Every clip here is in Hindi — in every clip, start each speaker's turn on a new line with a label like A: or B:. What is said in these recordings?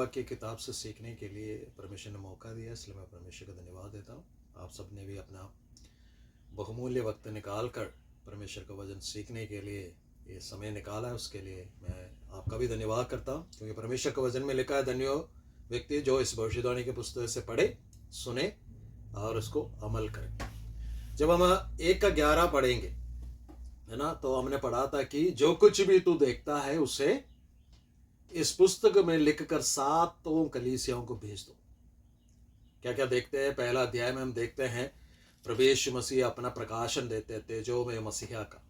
A: वाक्य किताब से सीखने के लिए परमेश्वर ने मौका दिया, इसलिए मैं परमेश्वर का धन्यवाद देता हूँ। आप सब ने भी अपना बहुमूल्य वक्त निकाल कर परमेश्वर का वचन सीखने के लिए ये समय निकाला है, उसके लिए मैं आपका भी धन्यवाद करता हूँ। क्योंकि परमेश्वर के वचन में लिखा है, धन्य व्यक्ति जो इस भविष्यवाणी के पुस्तक से पढ़े, सुने और उसको अमल करें। जब हम 1:11 पढ़ेंगे, है ना, तो हमने पढ़ा था कि जो कुछ भी तू देखता है उसे इस पुस्तक में लिखकर 7 कलीसियाओं को भेज दो। क्या क्या देखते हैं? पहला अध्याय में हम देखते हैं प्रभु यीशु मसीह अपना प्रकाशन देते थे तेजो में मसीहा का।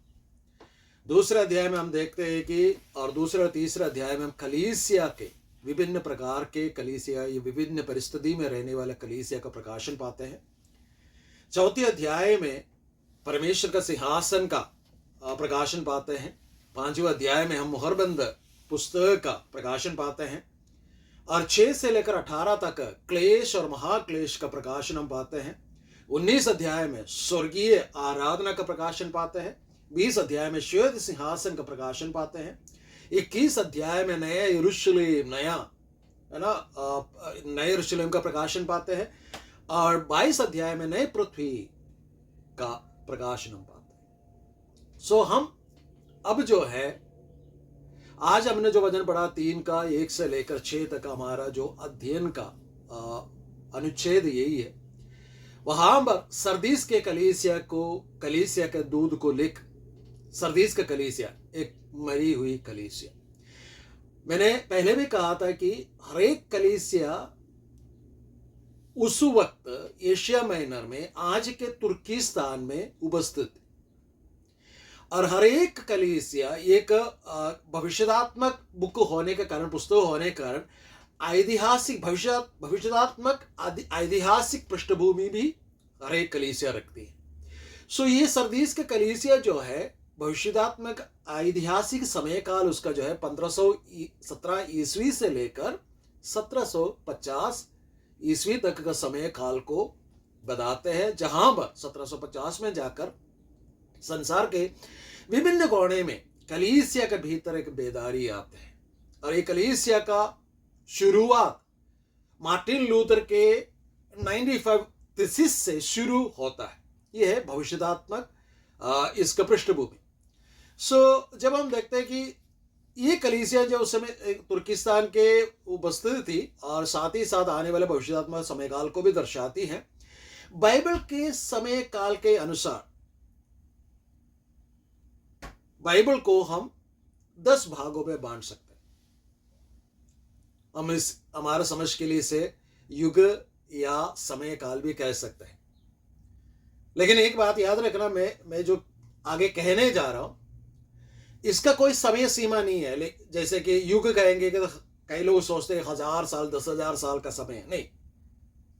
A: दूसरे अध्याय में हम देखते हैं कि और दूसरे और तीसरे अध्याय में हम कलीसिया के विभिन्न प्रकार के कलीसिया, ये विभिन्न परिस्थिति में रहने वाले कलीसिया का प्रकाशन पाते हैं। चौथे अध्याय में परमेश्वर का सिंहासन का प्रकाशन पाते हैं। 5वें अध्याय में हम मुहरबंद पुस्तक का प्रकाशन पाते हैं और 6 से लेकर 18 तक क्लेश और महाक्लेश का प्रकाशन हम पाते हैं। 19 अध्याय में स्वर्गीय आराधना का प्रकाशन पाते हैं। 20 अध्याय में श्वेत सिंहासन का प्रकाशन पाते हैं। 21 अध्याय में नया यरूशलेम, नया, है ना, नए यरूशलेम का प्रकाशन पाते हैं और 22 अध्याय में नए पृथ्वी का प्रकाशन हम पाते हैं। सो हम अब जो है, आज हमने जो वचन पढ़ा 3 का 1 से लेकर 6 तक हमारा जो अध्ययन का अनुच्छेद यही है। वहां पर सरदीस के कलीसिया के दूध को लिख। सरदीस का कलीसिया एक मरी हुई कलीसिया। मैंने पहले भी कहा था कि हर एक कलीसिया उस वक्त एशिया माइनर में, आज के तुर्किस्तान में उपस्थित, और हर एक कलीसिया एक भविष्यतात्मक बुक होने के कारण, पुस्तक होने के कारण ऐतिहासिक भविष्यतात्मक ऐतिहासिक पृष्ठभूमि भी हर एक कलीसिया रखती है। सो ये सरदीस के कलीसिया जो है भविष्यतात्मक ऐतिहासिक समय काल उसका जो है 1517 ईस्वी से लेकर 1750 ईस्वी तक का समय काल को बताते हैं, जहां पर 1750 में जाकर संसार के विभिन्न कोने में कलीसिया के भीतर एक बेदारी आते हैं। और ये कलीसिया का शुरुआत मार्टिन लूथर के 95 थीसिस से शुरू होता है। यह है भविष्यतात्मक इसका पृष्ठभूमि। सो जब हम देखते हैं कि ये कलीसिया जो उस समय तुर्किस्तान के उपस्थित थी और साथ ही साथ आने वाले भविष्यतात्मक समयकाल को भी दर्शाती है। बाइबल के समय काल के अनुसार बाइबल को हम 10 भागों में बांट सकते हैं। हम इस हमारा समझ के लिए इसे युग या समय काल भी कह सकते हैं। लेकिन एक बात याद रखना, मैं जो आगे कहने जा रहा हूं इसका कोई समय सीमा नहीं है। जैसे कि युग कहेंगे कि कई लोग सोचते हैं 1000 साल 10,000 साल का समय, नहीं,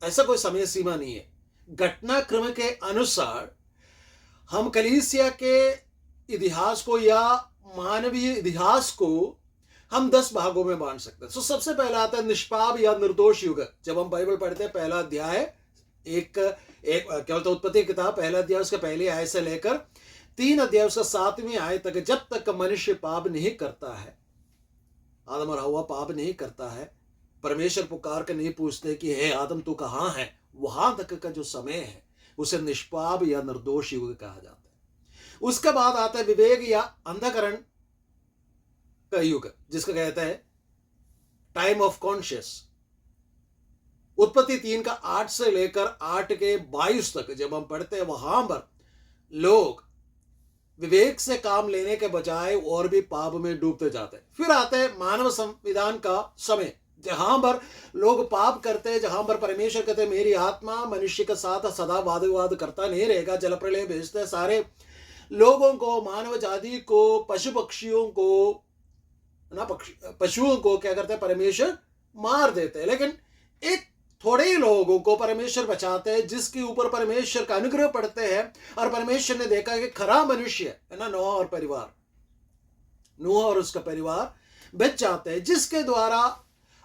A: ऐसा कोई समय सीमा नहीं है। घटनाक्रम के अनुसार हम कलीसिया के इतिहास को या मानवीय इतिहास को हम 10 भागों में बांट सकते हैं। तो सबसे पहला आता है निष्पाप या निर्दोष युग। जब हम बाइबल पढ़ते हैं, पहला अध्याय एक केवल तो उत्पत्ति किताब, पहला अध्याय उसके पहले आयत से लेकर 3 अध्याय उसका 7वीं आयत तक, जब तक मनुष्य पाप नहीं करता है, आदम और हव्वा पाप नहीं करता है, परमेश्वर पुकार कर नहीं पूछते कि हे आदम तू कहां है, वहां तक का जो समय है उसे निष्पाप या निर्दोष युग कहा जाता है। उसके बाद आता है विवेक या अंधकरण का युग, जिसका कहते हैं टाइम ऑफ कॉन्शियस। उत्पत्ति 3 का 8 से लेकर 8 के 22 तक जब हम पढ़ते हैं, वहां पर लोग विवेक से काम लेने के बजाय और भी पाप में डूबते जाते हैं। फिर आते हैं मानव संविधान का समय, जहां पर लोग पाप करते हैं, जहां पर परमेश्वर कहते हैं मेरी आत्मा मनुष्य के साथ सदा वाद विवाद करता नहीं रहेगा, जल प्रलय भेजते सारे लोगों को, मानव जाति को, पशु पक्षियों को, ना पशुओं को क्या करते हैं, परमेश्वर मार देते हैं। लेकिन एक थोड़े ही लोगों को परमेश्वर बचाते हैं, जिसके ऊपर परमेश्वर का अनुग्रह पड़ते हैं। और परमेश्वर ने देखा कि खरा मनुष्य है ना, नूह और उसका परिवार बच जाते हैं, जिसके द्वारा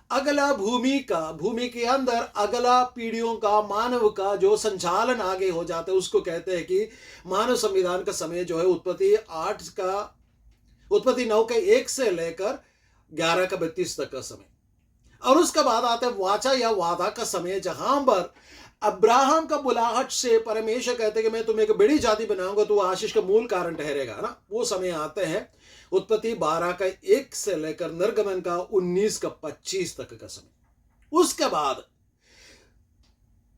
A: अगला भूमि के अंदर अगला पीढ़ियों का, मानव का जो संचालन आगे हो जाता है, उसको कहते हैं कि मानव संविधान का समय जो है उत्पत्ति 9 के 1 से लेकर 11 का 32 तक का समय। और उसके बाद आते वाचा या वादा का समय, जहां पर अब्राहम का बुलाहट से परमेश्वर कहते कि मैं तुम्हें एक बड़ी जाति बनाऊंगा, तो आशीष का मूल कारण ठहरेगा ना। वो समय आते हैं उत्पत्ति 12 का 1 से लेकर निर्गमन का 19 का 25 तक का समय। उसके बाद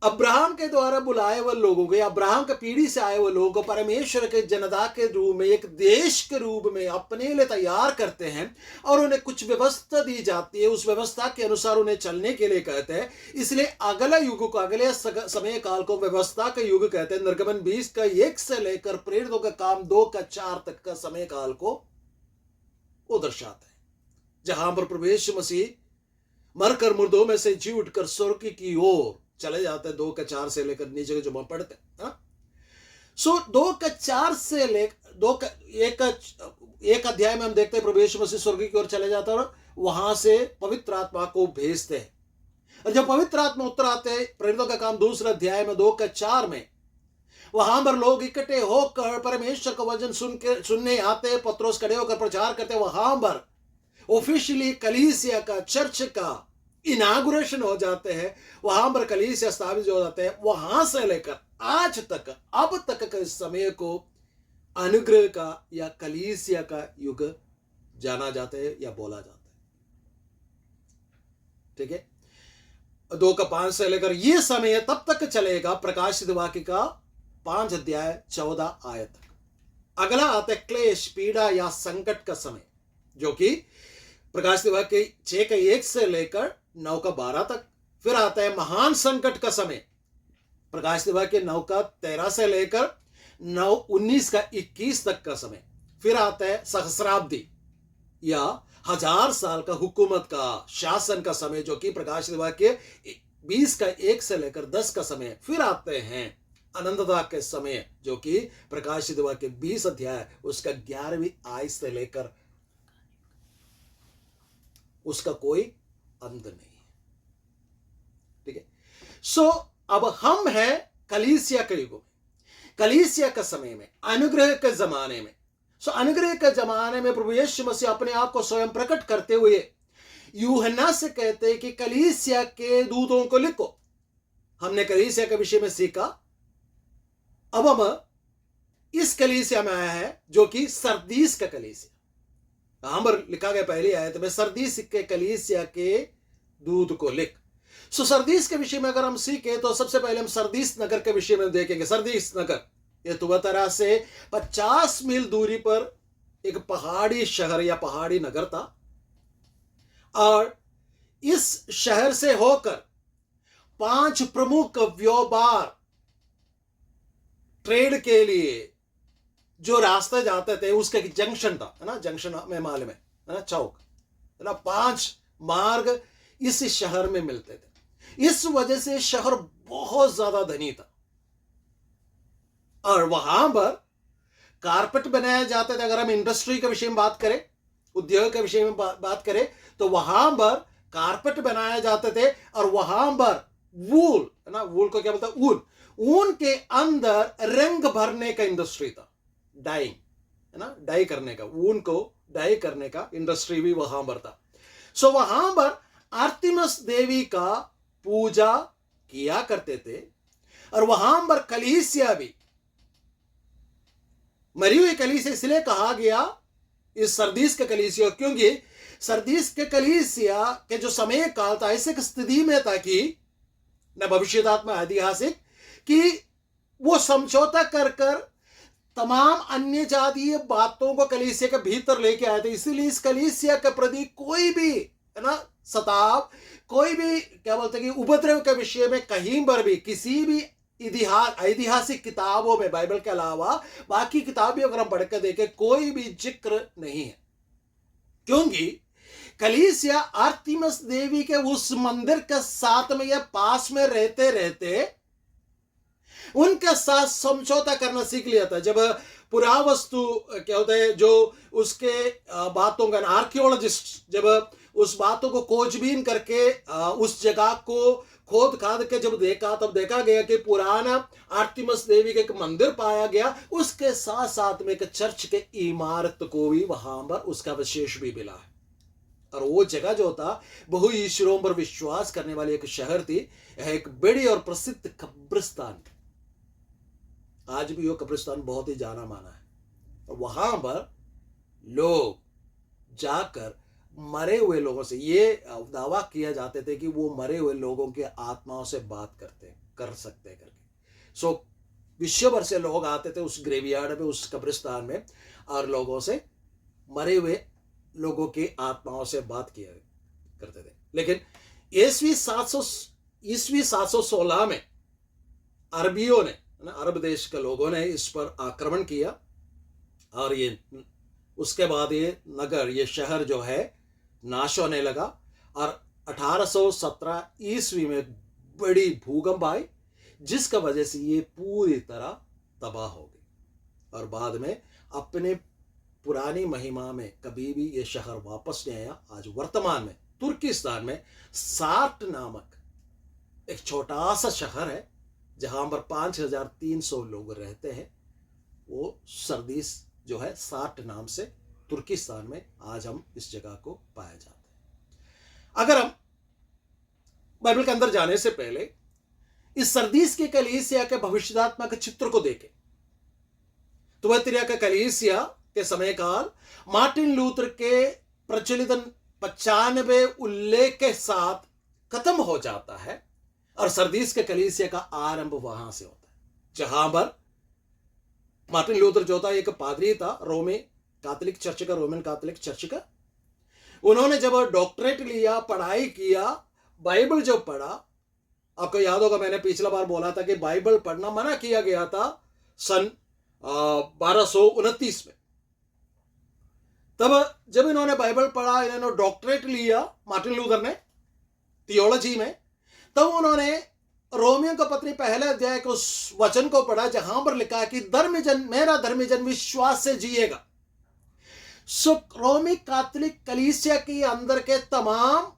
A: अब्राहम के द्वारा बुलाए हुए लोगों को, अब्राहम के पीढ़ी से आए हुए लोगों को परमेश्वर के जनता के रूप में, एक देश के रूप में अपने लिए तैयार करते हैं और उन्हें कुछ व्यवस्था दी जाती है। उस व्यवस्था के अनुसार उन्हें चलने के लिए कहते हैं। इसलिए अगला युग को, अगले समय काल को व्यवस्था का युग कहते हैं। निर्गमन 20 का 1 से लेकर प्रेरितों का काम 2 का 4 तक का समय काल को वो दर्शाते हैं, जहां पर प्रभु यीशु मसीह मरकर मुर्दों में से जी उठकर स्वर्ग की ओर चले जाते हैं। 2 का 4 से लेकर नीचे के जो पढ़ते हैं। सो 2 का 4 से लेकर 2 का 1 अध्याय में हम देखते हैं प्रभु यीशु मसीह स्वर्ग की ओर चले जाते हैं और वहां से पवित्र आत्मा को भेजते हैं। और जब पवित्र आत्मा उतर आते हैं, प्रेरितों का काम 2 अध्याय में 2 का 4 में, वहां पर लोग इकट्ठे होकर परमेश्वर का वचन सुनने आते हैं। पत्रोस खड़े होकर प्रचार करते हैं। वहां पर ऑफिशियली कलीसिया का, चर्च का इनागुरेशन हो जाते हैं। वहां पर कलीसिया स्थापित हो जाते हैं। वहां से लेकर आज तक, अब तक के समय को अनुग्रह का या कलीसिया का युग जाना जाता है या बोला जाता है। ठीक है। 2 का 5 से लेकर यह समय तब तक चलेगा, प्रकाशित वाक्य का 5 अध्याय 14 आयत तक। अगला आता है क्लेश, पीड़ा या संकट का समय, जो कि प्रकाशित वाक्य 6 का 1 से लेकर 9 का 12 तक। फिर आता है महान संकट का समय, प्रकाशित वाक्य 9 का 13 से लेकर 19 का 21 तक का समय। फिर आता है सहस्राब्दी या 1000 साल का हुकूमत का, शासन का समय, जो कि प्रकाशित वाक्य 20 का 1 से लेकर 10 का समय। फिर आते हैं अनंतता के समय, जो कि प्रकाशित वाक्य 20 अध्याय उसका 11वीं आयत से लेकर उसका कोई अंत नहीं है। ठीक है। सो अब हम हैं कलीसिया के युग में, कलीसिया का समय में, अनुग्रह के जमाने में। सो अनुग्रह के जमाने में प्रभु यीशु मसीह अपने आप को स्वयं प्रकट करते हुए यूहन्ना से कहते हैं कि कलीसिया के दूतों को लिखो। हमने कलीसिया के विषय में सीखा। अब हम इस कलीसिया में आया है जो कि सरदीस का कलीसिया। यहां पर लिखा गया पहली आयत में, सरदीस के कलीसिया के दूत को लिख। सो सरदीस के विषय में अगर हम सीखे तो सबसे पहले हम सरदीस नगर के विषय में देखेंगे। सरदीस नगर ये तुबतरा से 50 मील दूरी पर एक पहाड़ी शहर या पहाड़ी नगर था। और इस शहर से होकर 5 प्रमुख व्यापार ट्रेड के लिए जो रास्ते जाते थे उसका एक जंक्शन था, है ना। जंक्शन में मालूम है ना, चौक, है ना। 5 मार्ग इस शहर में मिलते थे। इस वजह से शहर बहुत ज्यादा धनी था और वहां पर कारपेट बनाए जाते थे। अगर हम इंडस्ट्री के विषय में बात करें, उद्योग के विषय में बात करें, तो वहां पर कारपेट बनाए जाते थे। और वहां पर वूल, है ना, वूल को क्या बोलते हैं, ऊन, ऊन के अंदर रंग भरने का इंडस्ट्री था, डाइंग, है ना, डाई करने का, ऊन को डाई करने का इंडस्ट्री भी वहां पर था। सो वहां पर आर्तिमस देवी का पूजा किया करते थे। और वहां पर कलीसिया भी, मरी हुई कलीसिया इसलिए कहा गया इस सरदीस के कलीसिया, क्योंकि सरदीस के कलीसिया के जो समय काल था ऐसे स्थिति में था कि न भविष्यतात्मा ऐतिहासिक कि वो समझौता कर तमाम अन्य जातीय बातों को कलीसिया के भीतर लेके आए थे। इसीलिए इस कलीसिया के प्रति कोई भी, है ना, सताव, कोई भी क्या बोलते हैं कि उपद्रव के विषय में कहीं पर भी किसी भी ऐतिहासिक किताबों में, बाइबल के अलावा बाकी किताबें अगर हम पढ़ कर देखें, कोई भी जिक्र नहीं है। क्योंकि कलीसिया आर्तिमस देवी के उस मंदिर के साथ में या पास में रहते रहते उनके साथ समझौता करना सीख लिया था। जब पुरावस्तु क्या होता है, जो उसके बातों का आर्कियोलॉजिस्ट जब उस बातों को खोजबीन करके उस जगह को खोद खाद के जब देखा, तब देखा गया कि पुराना आर्तिमस देवी का एक मंदिर पाया गया। उसके साथ साथ में एक चर्च के इमारत को भी वहां पर उसका विशेष भी मिला है। और वो जगह जो था बहु ईश्वरों पर विश्वास करने वाली एक शहर थी। यह एक बड़ी और प्रसिद्ध कब्रिस्तान, आज भी वो कब्रिस्तान बहुत ही जाना माना है। और वहां पर लोग जाकर मरे हुए लोगों से, ये दावा किया जाते थे कि वो मरे हुए लोगों के आत्माओं से बात कर सकते करके। सो विश्व भर से लोग आते थे उस ग्रेवयार्ड में, उस कब्रिस्तान में, और लोगों से, मरे हुए लोगों की आत्माओं से बात किया करते थे। लेकिन ईस्वी 716 में अरबियों ने, अरब देश के लोगों ने इस पर आक्रमण किया, और ये उसके बाद ये नगर, ये शहर जो है नाश होने लगा। और 1817 ईस्वी में बड़ी भूकंप आई, जिसका वजह से ये पूरी तरह तबाह हो गई, और बाद में अपने पुरानी महिमा में कभी भी ये शहर वापस नहीं आया। आज वर्तमान में तुर्किस्तान में सार्ट नामक एक छोटा सा शहर है, जहां पर 5300 लोग रहते हैं। वो सर्दीस जो है सार्ट नाम से तुर्किस्तान में आज हम इस जगह को पाया जाता है। अगर हम बाइबल के अंदर जाने से पहले इस सर्दीस के कलीसिया के भविष्यदात्मा के चित्र को देखें, तो वह तिरिया का कलीसिया के समय काल मार्टिन लूथर के प्रचलित 95 उल्लेख के साथ खत्म हो जाता है, और सर्दीस के कलीसिया का आरंभ वहां से होता है, जहां पर मार्टिन लूथर जो था एक पादरी था, रोमन कैथोलिक चर्च का। उन्होंने जब डॉक्टरेट लिया, पढ़ाई किया, बाइबल जब पढ़ा, आपको याद होगा मैंने पिछला बार बोला था कि बाइबल पढ़ना मना किया गया था सन 1229 में। तब जब इन्होंने बाइबल पढ़ा, इन्होंने डॉक्टरेट लिया मार्टिन लूथर ने थियोलॉजी में, तब उन्होंने रोमियो का पत्री पहले अध्याय के उस वचन को पढ़ा जहां पर लिखा है कि मेरा धर्मी जन विश्वास से जिएगा। सो रोमी कैथोलिक कलीसिया के अंदर के तमाम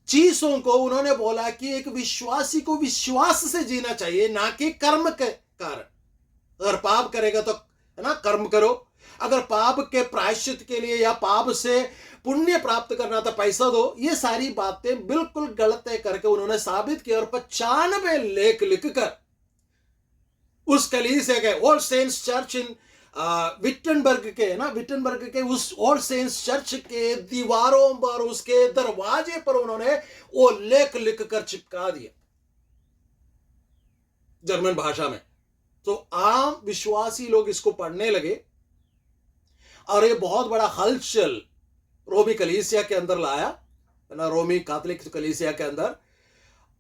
A: चीजों को उन्होंने बोला कि एक विश्वासी को विश्वास से जीना चाहिए, ना कि कर्म के कारण। अगर पाप करेगा तो है ना, कर्म करो। अगर पाप के प्रायश्चित के लिए या पाप से पुण्य प्राप्त करना था पैसा दो। ये सारी बातें बिल्कुल गलत है करके उन्होंने साबित किया, और 95 लेख लिखकर उस कलीसिया के All Saints Church in Wittenberg के उस ऑल सेंट्स चर्च के दीवारों पर, उसके दरवाजे पर उन्होंने वो लेख लिखकर चिपका दिया जर्मन भाषा में। तो आम विश्वासी लोग इसको पढ़ने लगे, और ये बहुत बड़ा हलचल रोमी कलीसिया के अंदर लाया, है ना, रोमी कैथोलिक कलीसिया के अंदर।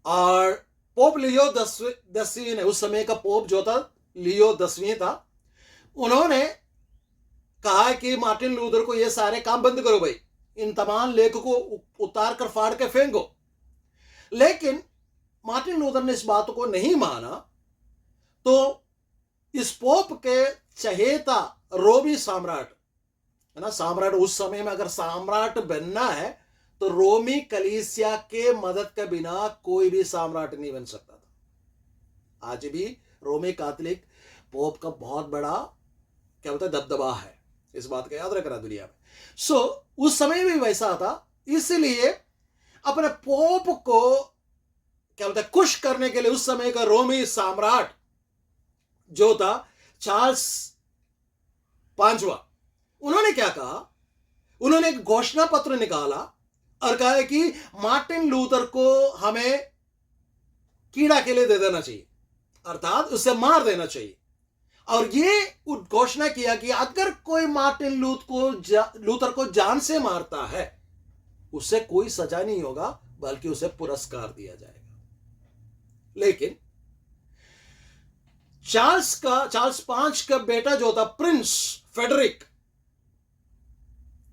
A: और पोप लियो 10वीं ने, उस समय का पोप जो था लियो 10वीं था, उन्होंने कहा कि मार्टिन लूथर को ये सारे काम बंद करो भाई, इन तमाम लेख को उतार कर फाड़ के फेंको। लेकिन मार्टिन लूथर ने इस बात को नहीं माना। तो इस पोप के चहेता रोमी सम्राट, है ना, सम्राट उस समय में अगर सम्राट बनना है तो रोमी कलीसिया के मदद के बिना कोई भी सम्राट नहीं बन सकता था। आज भी रोमी कैथोलिक पोप का बहुत बड़ा क्या होता है दबदबा है, इस बात का याद रखना दुनिया में। सो उस समय भी वैसा था, इसलिए अपने पोप को क्या होता है खुश करने के लिए उस समय का रोमी सम्राट जो था चार्ल्स 5वां, उन्होंने क्या कहा, उन्होंने एक घोषणा पत्र निकाला और कहा है कि मार्टिन लूथर को हमें कीड़ा के लिए दे देना चाहिए, अर्थात उसे मार देना चाहिए। और ये घोषणा किया कि अगर कोई मार्टिन लूथर को जान से मारता है उसे कोई सजा नहीं होगा, बल्कि उसे पुरस्कार दिया जाएगा। लेकिन चार्ल्स 5 का बेटा जो था प्रिंस फेडरिक,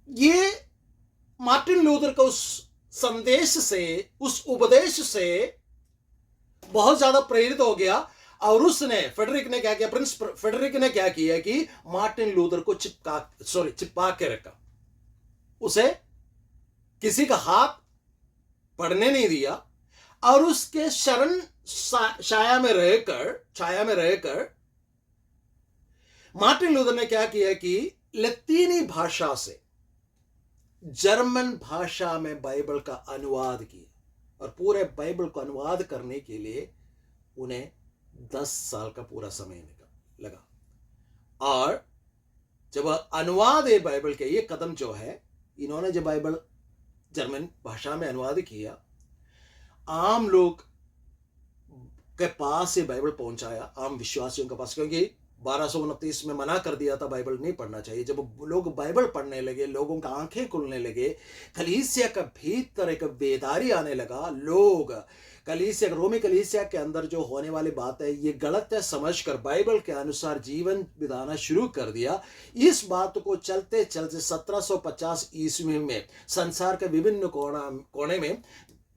A: ये मार्टिन लूथर का उस संदेश से, उस उपदेश से बहुत ज्यादा प्रेरित हो गया, और उसने प्रिंस फेडरिक ने क्या किया कि मार्टिन लूथर को चिपका के रखा, उसे किसी का हाथ पढ़ने नहीं दिया, और उसके शरण छाया में रहकर मार्टिन लूथर ने क्या किया कि लतीनी भाषा से जर्मन भाषा में बाइबल का अनुवाद किया और पूरे बाइबल को अनुवाद करने के लिए उन्हें 10 साल का पूरा समय लगा। और जब अनुवाद है बाइबल के, ये कदम जो है, इन्होंने जब बाइबल जर्मन भाषा में अनुवाद किया, आम लोग के पास ये बाइबल पहुंचाया, आम विश्वासियों के पास, क्योंकि 1229 में मना कर दिया था बाइबल नहीं पढ़ना चाहिए। जब लोग बाइबल पढ़ने लगे, लोगों का आंखें खुलने लगे, कलीसिया का भीतर एक बेदारी आने लगा। लोग कलीसिया, रोमी कलीसिया के अंदर जो होने वाली बात है ये गलत है समझकर बाइबल के अनुसार जीवन बिताना शुरू कर दिया। इस बात को चलते चलते 1750 ईस्वी में संसार के विभिन्न कोने में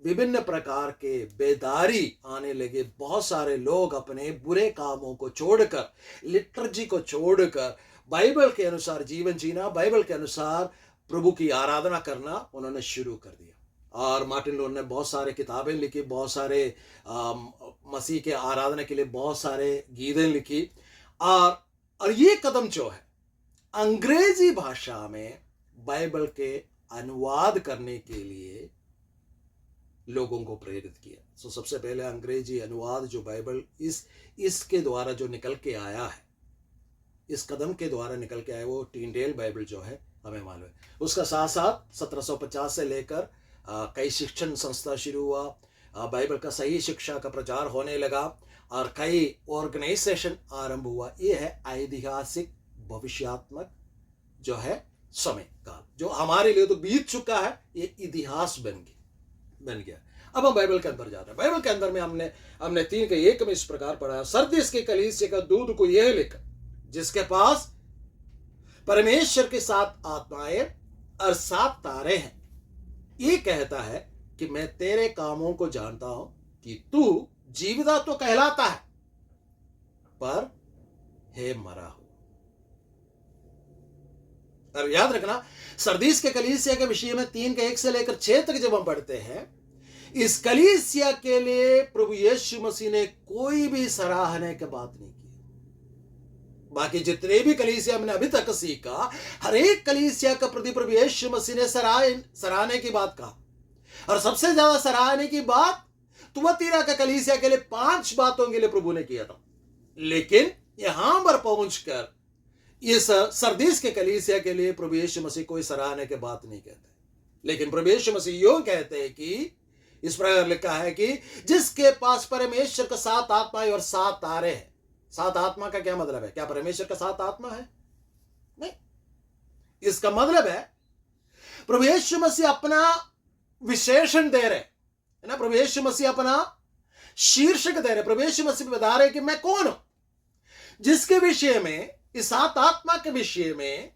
A: विभिन्न प्रकार के बेदारी आने लगे। बहुत सारे लोग अपने बुरे कामों को छोड़कर, लिटर्जी को छोड़कर बाइबल के अनुसार जीवन जीना, बाइबल के अनुसार प्रभु की आराधना करना उन्होंने शुरू कर दिया। और मार्टिन लूथर ने बहुत सारे किताबें लिखी, बहुत सारे मसीह के आराधना के लिए बहुत सारे गीतें लिखी। और ये कदम जो है, अंग्रेजी भाषा में बाइबल के अनुवाद करने के लिए लोगों को प्रेरित किया। सबसे पहले अंग्रेजी अनुवाद जो बाइबल इसके द्वारा जो निकल के आया है, इस कदम के द्वारा निकल के आया, वो टिंडेल बाइबल जो है हमें मालूम है। उसका साथ साथ 1750 से लेकर कई शिक्षण संस्था शुरू हुआ, बाइबल का सही शिक्षा का प्रचार होने लगा और कई ऑर्गेनाइजेशन आरंभ हुआ। ये है ऐतिहासिक भविष्यात्मक जो है समय काल, जो हमारे लिए तो बीत चुका है, ये इतिहास बन गया। अब हम बाइबल के अंदर जाते हैं। बाइबल के अंदर में हमने 3:1 में इस प्रकार पढ़ा, सरदीस के कलीसिया का दूत को यह लिख, जिसके पास परमेश्वर के 7 आत्माएं और 7 तारे हैं, ये कहता है कि मैं तेरे कामों को जानता हूं कि तू जीविता तो कहलाता है पर है मरा हो। और याद रखना, सरदीस के कलीसिया के विषय में 3:1 से लेकर 6 तक जब हम पढ़ते हैं, इस कलीसिया के लिए प्रभु यीशु मसीह ने कोई भी सराहने की बात नहीं की। बाकी जितने भी कलीसिया हमने अभी तक सीखा, हर एक कलीसिया का प्रति प्रभु यीशु मसीह ने सराहने की बात कहा। और सबसे ज्यादा सराहने की बात तुअतीरा का कलीसिया के लिए 5 बातों के लिए प्रभु ने किया था। लेकिन यहां पर पहुंचकर इस सरदीस के कलीसिया के लिए प्रभु यीशु मसीह कोई सराहने की बात नहीं कहते, लेकिन प्रभु यीशु मसीह यूं कहते हैं कि इस प्रकार लिखा है कि जिसके पास परमेश्वर का 7 आत्माएं और 7 तारे हैं। 7 आत्मा का क्या मतलब है? क्या परमेश्वर का 7 आत्मा है? नहीं। इसका मतलब है प्रभु यीशु मसीह अपना विशेषण दे रहे है ना, प्रभु यीशु मसीह अपना शीर्षक दे रहे। प्रभु यीशु मसीह बता रहे कि मैं कौन हूं, जिसके विषय में, इस 7 आत्मा के विषय में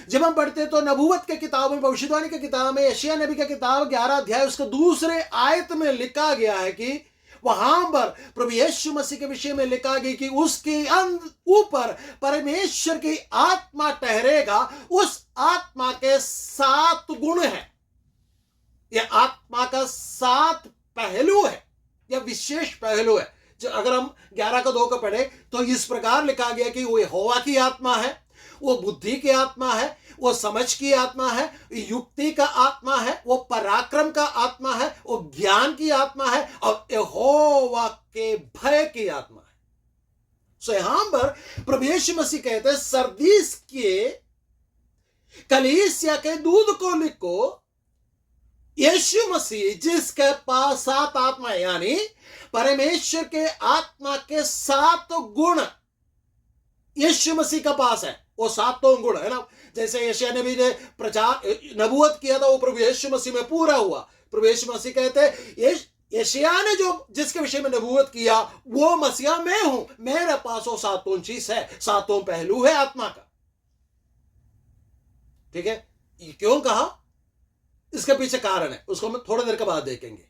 A: जब हम पढ़ते तो नबूवत के किताब में, भविष्यवाणी के किताब में, यशायाह नबी का किताब 11 अध्याय उसके 2 आयत में लिखा गया है कि वहां पर प्रभु यीशु मसीह के विषय में लिखा गया कि उसके ऊपर परमेश्वर की आत्मा ठहरेगा। उस आत्मा के 7 गुण हैं। यह आत्मा का 7 पहलू है, यह विशेष पहलू है। जो अगर हम 11:2 को पढ़े तो इस प्रकार लिखा गया कि वो यहोवा की आत्मा है, वो बुद्धि की आत्मा है, वो समझ की आत्मा है, युक्ति का आत्मा है, वो पराक्रम का आत्मा है, वो ज्ञान की आत्मा है और यहोवा के भय की आत्मा है। सो यहां पर प्रभु यीशु मसीह कहते हैं सरदीस के कलीसिया के दूत को लिखो, यीशु मसीह जिसके पास 7 आत्मा है, यानी परमेश्वर के आत्मा के 7 गुण यीशु मसीह का पास है। वो 7 गुण है ना, जैसे यशायाह नबी ने प्रचार नबूवत किया था, वो प्रभु यीशु मसीह में पूरा हुआ। प्रभु यीशु मसीह कहते हैं यशायाह ने जो जिसके विषय में नबूवत किया वो मसीहा मैं हूं, मेरे पास वो 7 चीज है, 7 पहलू है आत्मा का। ठीक है, क्यों कहा, इसके पीछे कारण है, उसको हम थोड़ी देर के बाद देखेंगे।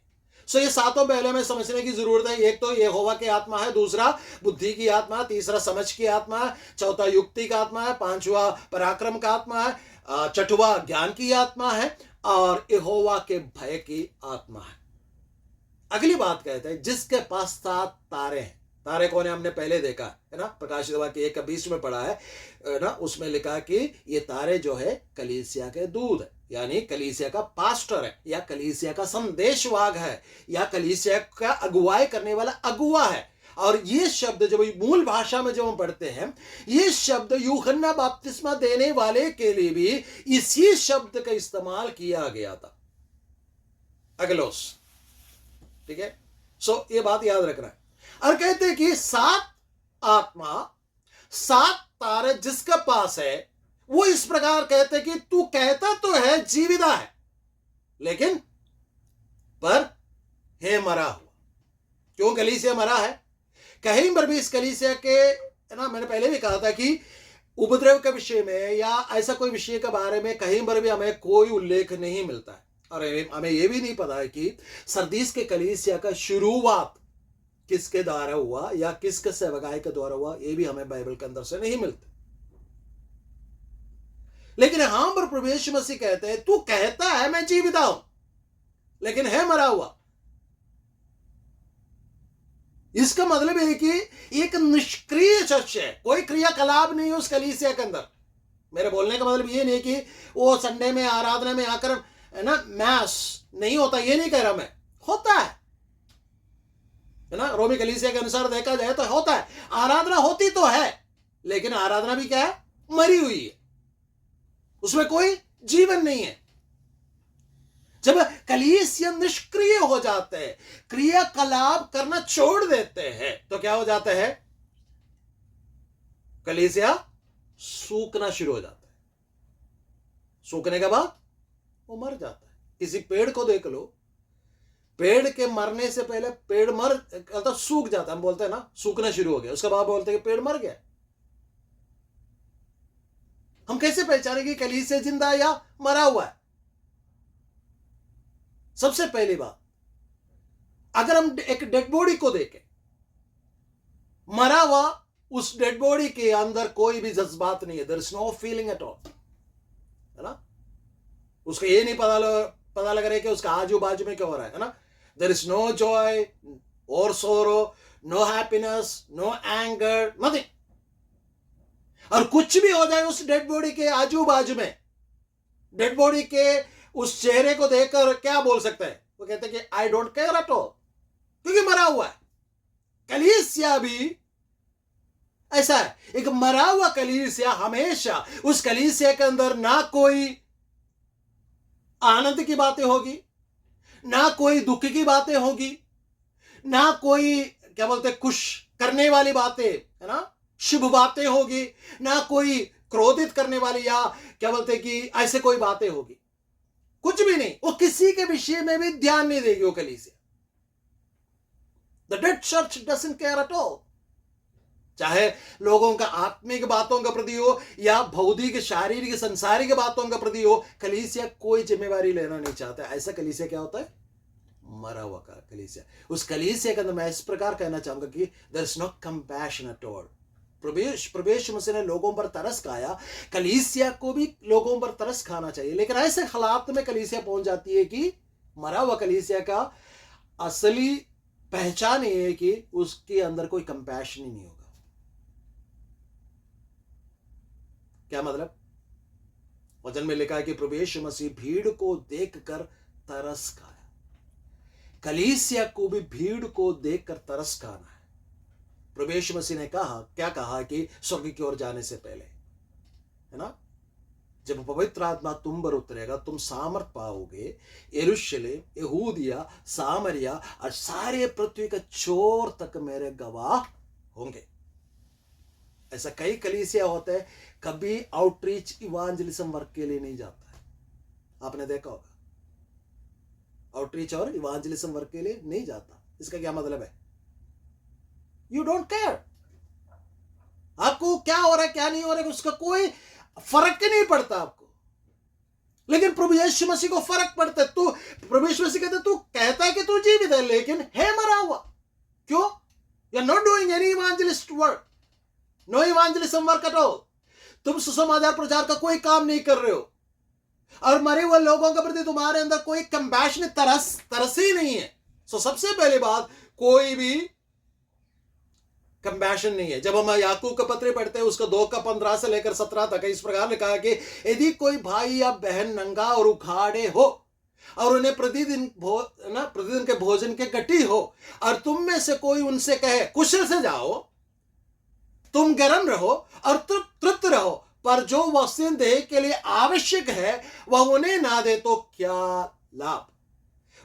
A: सो ये 7 पहले में समझने की जरूरत है। एक तो यहोवा की आत्मा है, दूसरा बुद्धि की आत्मा, तीसरा समझ की आत्मा है, चौथा युक्ति का आत्मा है, 5वां पराक्रम का आत्मा है, 6वां ज्ञान की आत्मा है और यहोवा के भय की आत्मा है। अगली बात कहते हैं जिसके पास 7 तारे हैं। तारे कौन है हमने पहले देखा है ना, प्रकाशित वाक्य 1:20 में पढ़ा है ना, उसमें लिखा कि ये तारे जो है कलीसिया के दूत है। यानी कलीसिया का पास्टर है, या कलीसिया का संदेशवाहक है, या कलीसिया का अगुवाई करने वाला अगुवा है। और ये शब्द जब मूल भाषा में जब हम पढ़ते हैं, ये शब्द यूहन्ना बपतिस्मा देने वाले के लिए भी इसी शब्द का इस्तेमाल किया गया था, अगलोस। ठीक है, सो ये बात याद रखना है। और कहते हैं कि 7 आत्मा 7 तारे जिसके पास है, वो इस प्रकार कहते हैं कि तू कहता तो है जीविता है, लेकिन पर है मरा हुआ। क्यों कलीसिया मरा है? कहीं पर भी इस कलीसिया के, है ना, मैंने पहले भी कहा था कि उपद्रव के विषय में या ऐसा कोई विषय के बारे में कहीं पर भी हमें कोई उल्लेख नहीं मिलता है। और हमें यह भी नहीं पता है कि सरदीस के कलीसिया का शुरुआत किसके द्वारा हुआ या किसके सेवकाई के द्वारा हुआ, यह भी हमें बाइबल के अंदर से नहीं मिलता। लेकिन यहां पर प्रभु यीशु मसीह कहते हैं तू कहता है मैं जीविता हूं, लेकिन है मरा हुआ। इसका मतलब है कि एक निष्क्रिय चर्च है, कोई क्रियाकलाप नहीं है उस कलीसिया के अंदर। मेरे बोलने का मतलब ये नहीं कि वो संडे में आराधना में आकर, है ना, मैस नहीं होता, ये नहीं कह रहा मैं, होता है ना। रोमी कलीसिया के अनुसार देखा जाए तो होता है, आराधना होती तो है, लेकिन आराधना भी क्या है? मरी हुई है, उसमें कोई जीवन नहीं है। जब कलीसिया निष्क्रिय हो जाते हैं, क्रियाकलाप करना छोड़ देते हैं, तो क्या हो जाता है? कलीसिया सूखना शुरू हो जाता है। सूखने के बाद वो मर जाता है। किसी पेड़ को देख लो, पेड़ के मरने से पहले पेड़ मतलब सूख जाता है। हम बोलते हैं ना सूखना शुरू हो गया, उसके बाद बोलते हैं कि पेड़ मर गया। हम कैसे पहचानेंगे कलीसिया जिंदा या मरा हुआ है? सबसे पहली बात, अगर हम एक डेड बॉडी को देखें, मरा हुआ, उस डेड बॉडी के अंदर कोई भी जज्बात नहीं है, there is no feeling at all, है ना। उसको ये नहीं पता लग रहा है कि उसका आजू बाजू में क्या हो रहा है ना। देयर इज नो जॉय और sorrow, no happiness, no anger, nothing. और कुछ भी हो जाए उस डेड बॉडी के आजू बाजू में, डेड बॉडी के उस चेहरे को देखकर क्या बोल सकते हैं? वो कहते हैं कि I don't care at all, क्योंकि मरा हुआ है। कलीसिया भी ऐसा है, एक मरा हुआ कलीसिया हमेशा, उस कलीसिया के अंदर ना कोई आनंद की बातें होगी, ना कोई दुख की बातें होगी, ना कोई क्या बोलते खुश करने वाली बातें, है ना, शुभ बातें होगी, ना कोई क्रोधित करने वाली या क्या बोलते कि ऐसे कोई बातें होगी, कुछ भी नहीं। वो किसी के विषय में भी ध्यान नहीं देगी वो कलीसिया। The dead church doesn't care at all. चाहे लोगों का आत्मिक बातों का प्रति हो या भौतिक शारीरिक संसारिक बातों का प्रति हो, कलीसिया कोई जिम्मेवारी लेना नहीं चाहता। ऐसा कलीसिया क्या होता है? मरा हुआ का कलीसिया। उस कलीसिया के अंदर मैं इस प्रकार कहना चाहूंगा कि there is no compassion at all. प्रभु मसीह ने लोगों पर तरस खाया, कलीसिया को भी लोगों पर तरस खाना चाहिए। लेकिन ऐसे हालात में कलीसिया पहुंच जाती है कि मरा हुआ कलीसिया का असली पहचान ये है कि उसके अंदर कोई कंपैशन ही नहीं होगा। क्या मतलब? वचन में लिखा है कि प्रभु यीशु मसीह भीड़ को देखकर तरस खाया। कलीसिया को भी भीड़ को देखकर तरस खाना है। प्रभु यीशु मसीह ने क्या कहा कि स्वर्ग की ओर जाने से पहले, है ना, जब पवित्र आत्मा तुम पर उतरेगा, तुम सामर्थ पाओगे, यरूशलेम, यहूदिया, सामरिया और सारे पृथ्वी के छोर तक मेरे गवाह होंगे। ऐसा कई कलीसिया होते हैं, कभी आउटरीच इवांजलिज्म वर्क के लिए नहीं जाता है। आपने देखा होगा, आउटरीच और इवांजलिज्म वर्क के लिए नहीं जाता। इसका क्या मतलब है? You don't care. आपको क्या हो रहा है क्या नहीं हो रहा है उसका कोई फर्क ही नहीं पड़ता आपको। लेकिन प्रभु यीशु मसीह को फर्क पड़ता है। तू, प्रभु यीशु मसीह कहते तू कहता है कि तू जीवित है, लेकिन है मरा हुआ। क्यों? You are not doing any evangelist work, no evangelism work at all. तुम सुसमाचार प्रचार का कोई काम नहीं कर रहे हो, और मरे हुए लोगों के प्रति तुम्हारे अंदर कोई कंपैशन, तरस ही नहीं है। सो सबसे पहली बात, कोई भी कंपैशन नहीं है। जब हम याकूब का पत्र पढ़ते हैं उसका 2 का 15 से लेकर 17 तक इस प्रकार लिखा है कि यदि कोई भाई या बहन नंगा और उखाड़े हो और उन्हें प्रतिदिन के भोजन के घटी हो और तुम में से कोई उनसे कहे कुशल से जाओ, तुम गर्म रहो और तृप्त रहो, पर जो वस्तुएं देह के लिए आवश्यक है वह उन्हें ना दे तो क्या लाभ।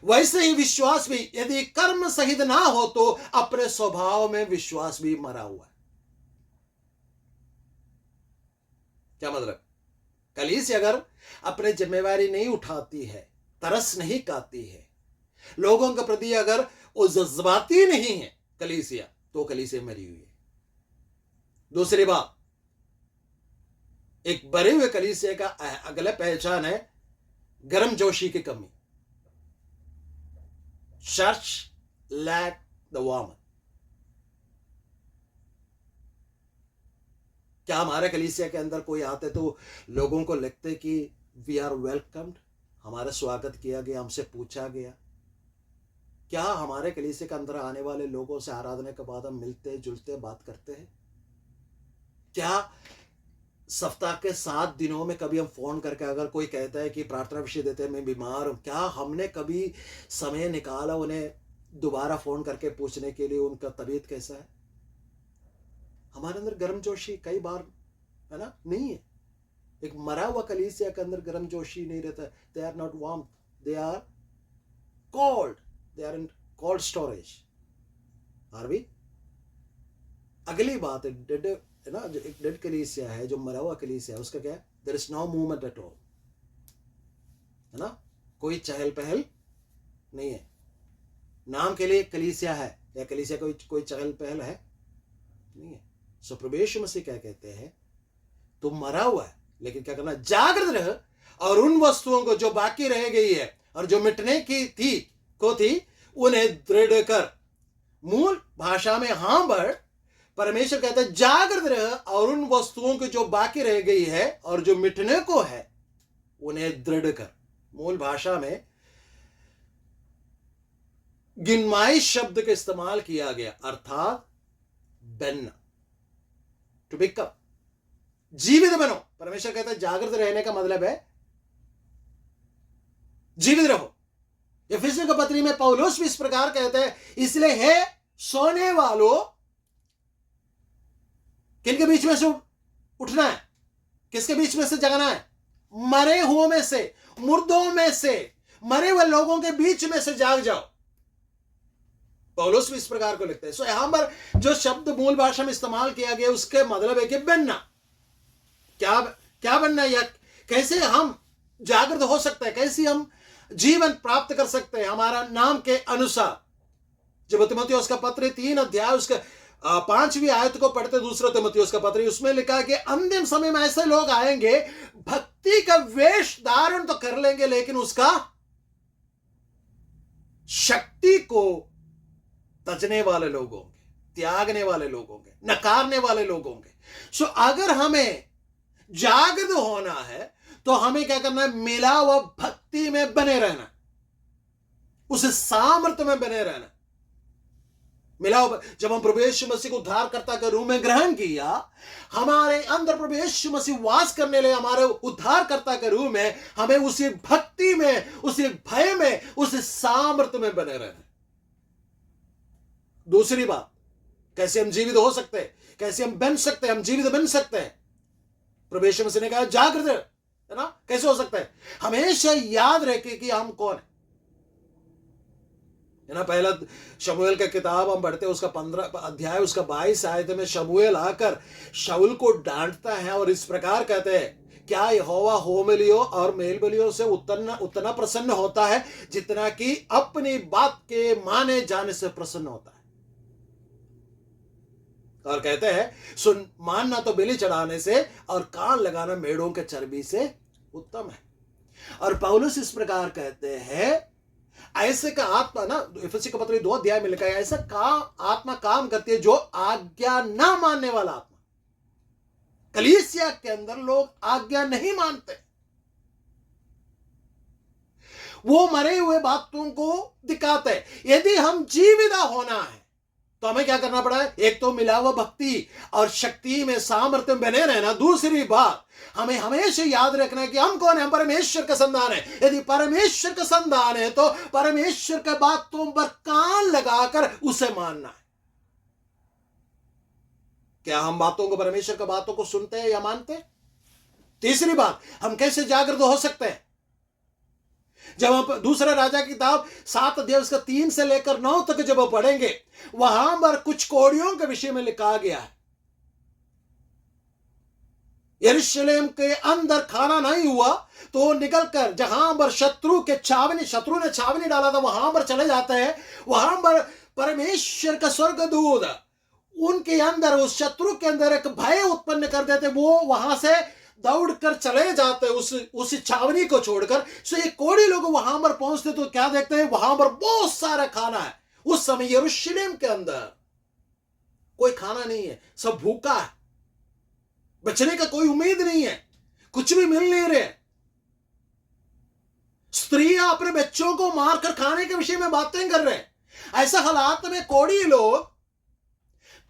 A: वैसे ही विश्वास भी यदि कर्म सहित ना हो तो अपने स्वभाव में विश्वास भी मरा हुआ है। क्या मतलब? कलीसिया अगर अपने जिम्मेवारी नहीं उठाती है, तरस नहीं खाती है, लोगों के प्रति अगर वो जज्बाती नहीं है कलीसिया, तो कलीसिया मरी हुई है। दूसरी बात, एक भरे हुए कलीसिया का अगला पहचान है गर्मजोशी की कमी। Church lack the warmth. क्या हमारे कलीसिया के अंदर कोई आते तो लोगों को लगते कि वी आर वेलकम्ड, हमारा स्वागत किया गया, हमसे पूछा गया? क्या हमारे कलीसिया के अंदर आने वाले लोगों से आराधना के बाद हम मिलते जुलते बात करते हैं? क्या सप्ताह के 7 दिनों में कभी हम फोन करके अगर कोई कहता है कि प्रार्थना विषय देते हैं मैं बीमार हूं, क्या हमने कभी समय निकाला उन्हें दोबारा फोन करके पूछने के लिए उनका तबीयत कैसा है? हमारे अंदर गर्मजोशी कई बार है ना नहीं है। एक मरा हुआ कलीसिया के अंदर गर्मजोशी नहीं रहता। They are not warm, they are cold, they are in cold storage. Are we? अगली बात है ना, जो एक डेड कलीसिया है, जो मरा हुआ कलीसिया है, उसका क्या है? There is no movement at all, है ना, कोई चहल पहल नहीं है। नाम के लिए कलीसिया है या कलीसिया कोई चहल पहल है नहीं है। सो प्रभु यीशु मसीह क्या कहते हैं? तुम मरा हुआ है, लेकिन क्या करना? जागृत रह और उन वस्तुओं को जो बाकी रह गई है और जो मिटने की थी उन्हें दृढ़ कर। मूल भाषा में हां बढ़, परमेश्वर कहता है जागृत रह और उन वस्तुओं की जो बाकी रह गई है और जो मिटने को है उन्हें दृढ़ कर। मूल भाषा में गिनमाई शब्द का इस्तेमाल किया गया, अर्थात बनना, टू पिकअप, जीवित बनो। परमेश्वर कहता है जागृत रहने का मतलब है जीवित रहो। एफिसियों के पत्री में पौलुस भी इस प्रकार कहता है, इसलिए है सोने वालों, किनके बीच में से उठना है? किसके बीच में से जगना है? मरे हुओं में से, मुर्दों में से, मरे हुए लोगों के बीच में से जाग जाओ। पौलुस भी इस प्रकार को लिखते हैं। सो यहां पर जो शब्द मूल भाषा में इस्तेमाल किया गया उसके मतलब है कि बनना। क्या बनना? या कैसे हम जागृत हो सकते हैं, कैसे हम जीवन प्राप्त कर सकते हैं हमारा नाम के अनुसार। जब तीमुथियुस का पत्र 3 अध्याय उसका 5वीं आयत को पढ़ते, दूसरा तीमुथियुस का पत्र, उसमें लिखा है कि अंतिम समय में ऐसे लोग आएंगे, भक्ति का वेश धारण तो कर लेंगे लेकिन उसका शक्ति को तजने वाले लोग होंगे, त्यागने वाले लोग होंगे, नकारने वाले लोग होंगे। सो अगर हमें जागृत होना है तो हमें क्या करना है? मिला हुआ भक्ति में बने रहना, उस सामर्थ्य में बने रहना। मिला हुआ, जब हम प्रभु यीशु मसीह को उद्धारकर्ता के रूप में ग्रहण किया, हमारे अंदर प्रभु यीशु मसीह वास करने लगे। हमारे उद्धारकर्ता के रूप में हमें उसी भक्ति में, उसी भय में, उस सामर्थ्य में बने रहना। दूसरी बात, कैसे हम जीवित हो सकते हैं, कैसे हम बन सकते हैं, हम जीवित बन सकते हैं? प्रभु यीशु मसीह ने कहा जागृत है ना। कैसे हो सकता है? हमेशा याद रखे कि हम कौन है ना। पहला शमूएल का किताब हम पढ़ते हैं, उसका 15 अध्याय उसका 22 आयत में शमूएल आकर शाऊल को डांटता है और इस प्रकार कहते हैं, क्या यहोवा होमबलियों और मेलबलियों से उतना प्रसन्न होता है जितना कि अपनी बात के माने जाने से प्रसन्न होता है। और कहते हैं सुन, मानना तो बलि चढ़ाने से और कान लगाना मेढ़ों के चर्बी से उत्तम है। और पौलुस इस प्रकार कहते हैं, ऐसे का आत्मा ना, इफिसी का पत्र 2 अध्याय में लिखा है, ऐसा आत्मा काम करती है जो आज्ञा ना मानने वाला आत्मा। कलीसिया के अंदर लोग आज्ञा नहीं मानते, वो मरे हुए बातों को दिखाते हैं। यदि हम जीवित होना है तो हमें क्या करना पड़ा है? एक तो मिला हुआ भक्ति और शक्ति में सामर्थ्य में बने रहना। दूसरी बात, हमें हमेशा याद रखना है कि हम कौन है? हम परमेश्वर का संतान है। यदि परमेश्वर का संतान है तो परमेश्वर के बातों पर कान लगाकर उसे मानना है। क्या हम बातों को, परमेश्वर की बातों को सुनते हैं या मानते हैं? तीसरी बात, हम कैसे जागृत हो सकते हैं? जब हम दूसरा राजा की किताब 7 अध्याय उसका 3 से लेकर 9 तक जब हम पढ़ेंगे, वहां पर कुछ कोड़ियों के विषय में लिखा गया है। यरूशलेम के अंदर खाना नहीं हुआ तो निकलकर जहां पर शत्रु ने छावनी डाला था वहां पर चले जाते हैं। वहां पर परमेश्वर का स्वर्गदूत उनके अंदर, उस शत्रु के अंदर एक भय उत्पन्न कर देते। वो वहां से दौड़कर चले जाते उस छावनी को छोड़कर। सो ये कोढ़ी लोग वहां पर पहुंचते तो क्या देखते हैं? वहां पर बहुत सारा खाना है। उस समय यरूशलेम के अंदर कोई खाना नहीं है, सब भूखा है, बचने का कोई उम्मीद नहीं है, कुछ भी मिल नहीं रहे। स्त्रियां अपने बच्चों को मारकर खाने के विषय में बातें कर रहे हैं। ऐसा हालात में कोढ़ी लोग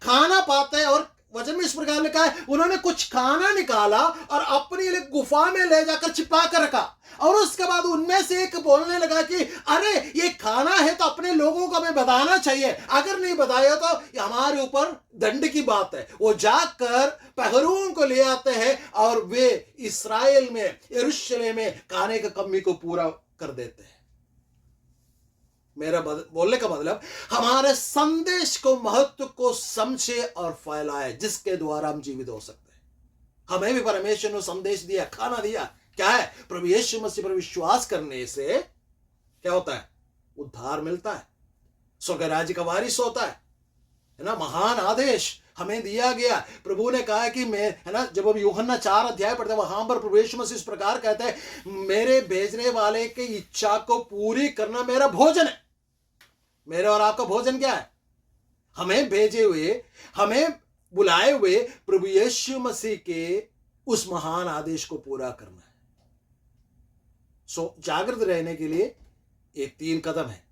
A: खाना पाते हैं। और वचन में इस प्रकार लिखा है, उन्होंने कुछ खाना निकाला और अपनी लिए गुफा में ले जाकर छिपा कर रखा। और उसके बाद उनमें से एक बोलने लगा कि अरे ये खाना है तो अपने लोगों को हमें बताना चाहिए, अगर नहीं बताया तो हमारे ऊपर दंड की बात है। वो जाकर पहरुओं को ले आते हैं और वे इस्राएल में, यरूशलेम में खाने की कमी को पूरा कर देते हैं। मेरा बोलने का मतलब, हमारे संदेश को, महत्व को समझे और फैलाए, जिसके द्वारा हम जीवित हो सकते हैं। हमें भी परमेश्वर ने संदेश दिया, खाना दिया। क्या है? प्रभु यीशु मसीह पर विश्वास करने से क्या होता है? उद्धार मिलता है, स्वर्ग राज्य का वारिस होता है ना। महान आदेश हमें दिया गया। प्रभु ने कहा कि मैं, है ना, जब हम यूहन्ना 4 अध्याय पढ़ते हैं वहां पर प्रभु यीशु मसीह इस प्रकार कहते हैं, मेरे भेजने वाले की इच्छा को पूरी करना मेरा भोजन है। मेरे और आपका भोजन क्या है? हमें भेजे हुए, हमें बुलाए हुए प्रभु यीशु मसीह के उस महान आदेश को पूरा करना है। जागृत रहने के लिए ये 3 कदम है।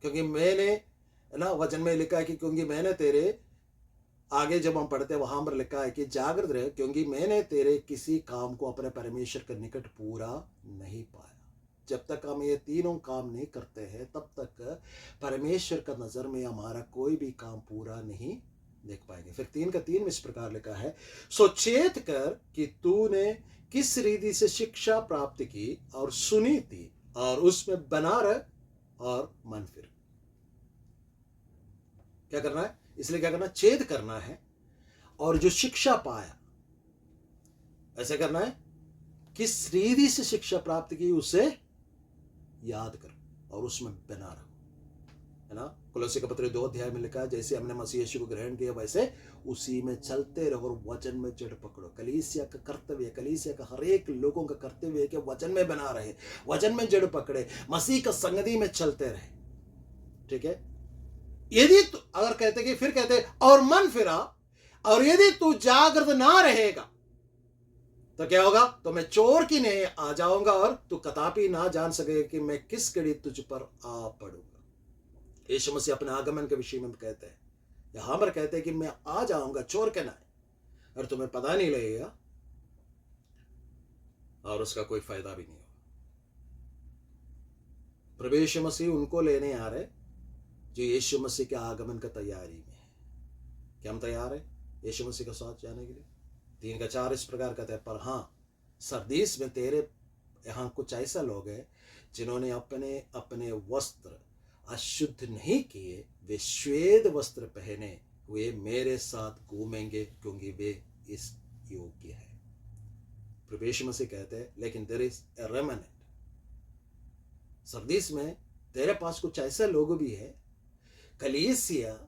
A: क्योंकि मैंने, है ना, वचन में लिखा है कि क्योंकि मैंने तेरे, आगे जब हम पढ़ते हैं वहां पर लिखा है कि जागृत रहे क्योंकि मैंने तेरे किसी काम को अपने परमेश्वर के निकट पूरा नहीं पाया। जब तक हम ये तीनों काम नहीं करते हैं तब तक परमेश्वर का नजर में हमारा कोई भी काम पूरा नहीं देख पाएंगे। फिर 3 का 3 में इस प्रकार लिखा है, सो चेत कर कि तूने किस रीति से शिक्षा प्राप्त की और सुनी थी, और उसमें बना रह और मन फिर। क्या करना है? इसलिए क्या करना? चेत करना है। और जो शिक्षा पाया, ऐसे करना है, किस रीति से शिक्षा प्राप्त की उसे याद कर और उसमें बना रहो, है ना। कुलस्सी का पत्र 2 अध्याय में लिखा है, जैसे हमने मसीह यीशु को ग्रहण किया वैसे उसी में चलते रहो और वचन में जड़ पकड़ो। कलीसिया का कर्तव्य, कलीसिया का हर एक लोगों का कर्तव्य है कि वचन में बना रहे, वचन में जड़ पकड़े, मसीह का संगति में चलते रहे। ठीक है। यदि तू, अगर कहते कि, फिर कहते और मन फिरा, और यदि तू जागृत ना रहेगा तो क्या होगा? तो मैं चोर की नहीं आ जाऊंगा और तू कदापि ना जान सकेगा कि मैं किस घड़ी तुझ पर आ पड़ूंगा। यीशु मसीह अपने आगमन के विषय में कहते हैं, यहां पर कहते हैं कि मैं आ जाऊंगा चोर के ना, और तुम्हें पता नहीं लगेगा और उसका कोई फायदा भी नहीं होगा। प्रभु यीशु मसीह उनको लेने आ रहे जो यीशु मसीह के आगमन का तैयारी में है। क्या हम तैयार है यीशु मसीह के साथ जाने के लिए? 3 का 4 इस प्रकार कहते हैं, पर हाँ सरदीस में तेरे यहाँ कुछ ऐसा लोग हैं जिन्होंने अपने अपने वस्त्र अशुद्ध नहीं किए, वे श्वेत वस्त्र पहने हुए मेरे साथ घूमेंगे क्योंकि वे इस योग्य है। प्रभु यीशु मसीह कहते हैं, लेकिन there is a remnant. Sardis में तेरे पास कुछ ऐसे लोग भी है, कलीसिया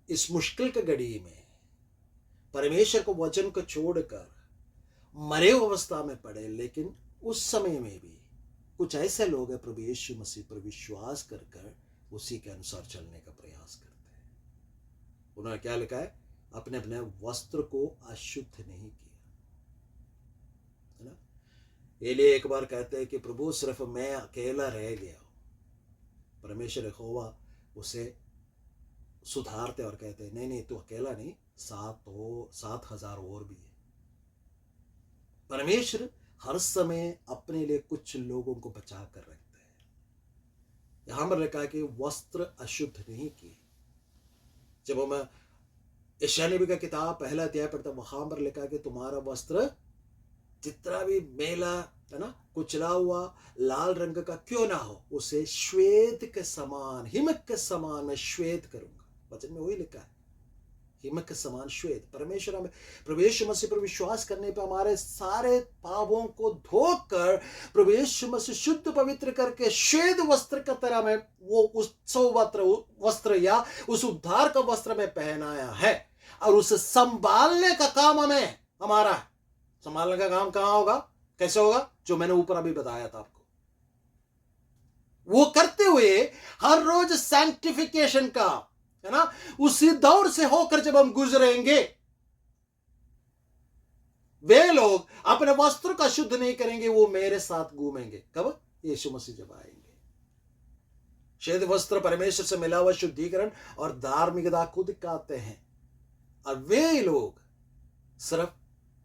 A: इस मुश्किल के घड़ी में परमेश्वर को वचन को छोड़कर मरे अवस्था में पड़े, लेकिन उस समय में भी कुछ ऐसे लोग हैं प्रभु यीशु मसीह पर विश्वास कर कर उसी के अनुसार चलने का प्रयास करते हैं। उन्होंने क्या लिखा है? अपने अपने वस्त्र को अशुद्ध नहीं किया, है ना। एलिया एक बार कहते हैं कि प्रभु सिर्फ मैं अकेला रह गया हूं। परमेश्वर यहोवा उसे सुधारते और कहते नहीं नहीं तू अकेला नहीं, 7,000 और भी है। परमेश्वर हर समय अपने लिए कुछ लोगों को बचा कर रखते हैं। यहां पर लिखा है कि वस्त्र अशुद्ध नहीं किए। जब हम यशायाह नबी का किताब पहला अध्याय पढ़ते वहां पर लिखा है कि तुम्हारा वस्त्र जितना भी मेला है ना, कुचला हुआ लाल रंग का क्यों ना हो, उसे श्वेत के समान, हिमक के समान मैं श्वेत करूंगा। वचन में वही लिखा है, हिमक के समान श्वेत। परमेश्वर हमें प्रभु यीशु मसीह पर विश्वास करने पर हमारे सारे पापों को धोकर प्रभु यीशु मसीह शुद्ध पवित्र करके श्वेत वस्त्र की तरह में वो उत्सव वस्त्र या उस उद्धार का वस्त्र में पहनाया है। और उसे संभालने का काम हमें हमारा है। संभालने का काम कहां होगा, कैसे होगा, जो मैंने ऊपर अभी बताया था आपको। वो करते हुए हर रोज सैंक्टिफिकेशन का, है ना, उसी दौर से होकर जब हम गुजरेंगे, वे लोग अपने वस्त्र का शुद्ध नहीं करेंगे, वो मेरे साथ घूमेंगे। कब? यीशु मसीह जब आएंगे। श्वेत वस्त्र परमेश्वर से मिला हुआ शुद्धिकरण और धार्मिकता को दिखाते हैं। और वे लोग सिर्फ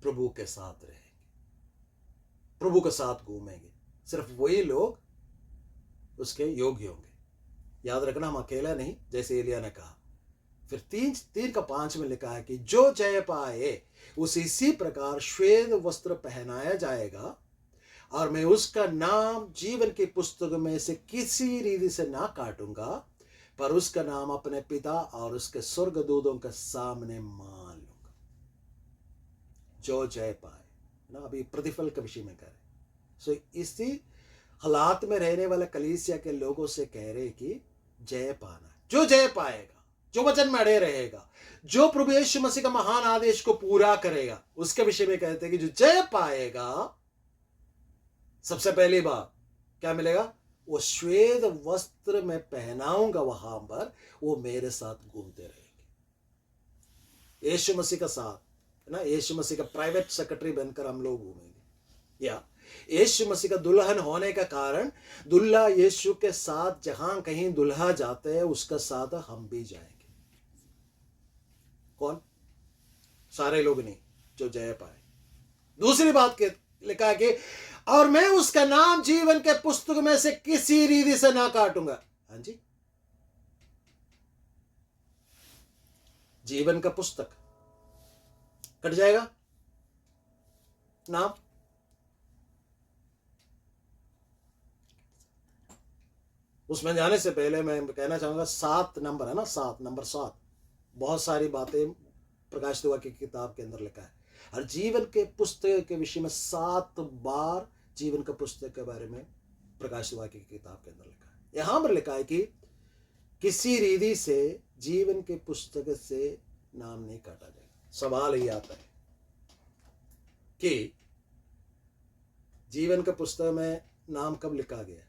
A: प्रभु के साथ रहेंगे, प्रभु के साथ घूमेंगे। सिर्फ वही लोग उसके योग्य होंगे। याद रखना, हम अकेला नहीं, जैसे एलिया ने कहा। फिर 3:5 में लिखा है कि जो जय पाए उसे इसी प्रकार श्वेत वस्त्र पहनाया जाएगा और मैं उसका नाम जीवन की पुस्तक में से किसी रीति से ना काटूंगा, पर उसका नाम अपने पिता और उसके स्वर्गदूतों के सामने मान लूंगा। जो जय पाए ना, अभी प्रतिफल के विषय में कह रहे। सो इसी हालात में रहने वाले कलीसिया के लोगों से कह रहे कि जय पाना, जो जय पाएगा, जो वचन में अड़े रहेगा, जो प्रभु यीशु मसीह का महान आदेश को पूरा करेगा, उसके विषय में कहते हैं कि जो जय पाएगा, सबसे पहली बात क्या मिलेगा, वो श्वेत वस्त्र में पहनाऊंगा वहां पर, वो मेरे साथ घूमते रहेंगे। यीशु मसीह का साथ, है ना, यीशु मसीह का प्राइवेट सेक्रेटरी बनकर हम लोग घूमेंगे। या यीशु मसीह का दुल्हन होने का कारण, दुल्हा यीशु के साथ जहां कहीं दुल्हा जाते हैं उसका साथ हम भी जाएंगे। कौन? सारे लोग नहीं, जो जय पाए। दूसरी बात के लिखा है कि और मैं उसका नाम जीवन के पुस्तक में से किसी रीति से ना काटूंगा। हाँ जी, जीवन का पुस्तक कट जाएगा नाम। उसमें जाने से पहले मैं कहना चाहूंगा 7 नंबर है ना, 7 बहुत सारी बातें प्रकाशित वाक्य की किताब के अंदर लिखा है। और जीवन के पुस्तक के विषय में 7 बार जीवन का पुस्तक के बारे में प्रकाशित वाक्य की किताब के अंदर लिखा है। यहां पर लिखा है कि किसी रीति से जीवन के पुस्तक से नाम नहीं काटा जाएगा। सवाल ही आता है कि जीवन का पुस्तक में नाम कब लिखा गया?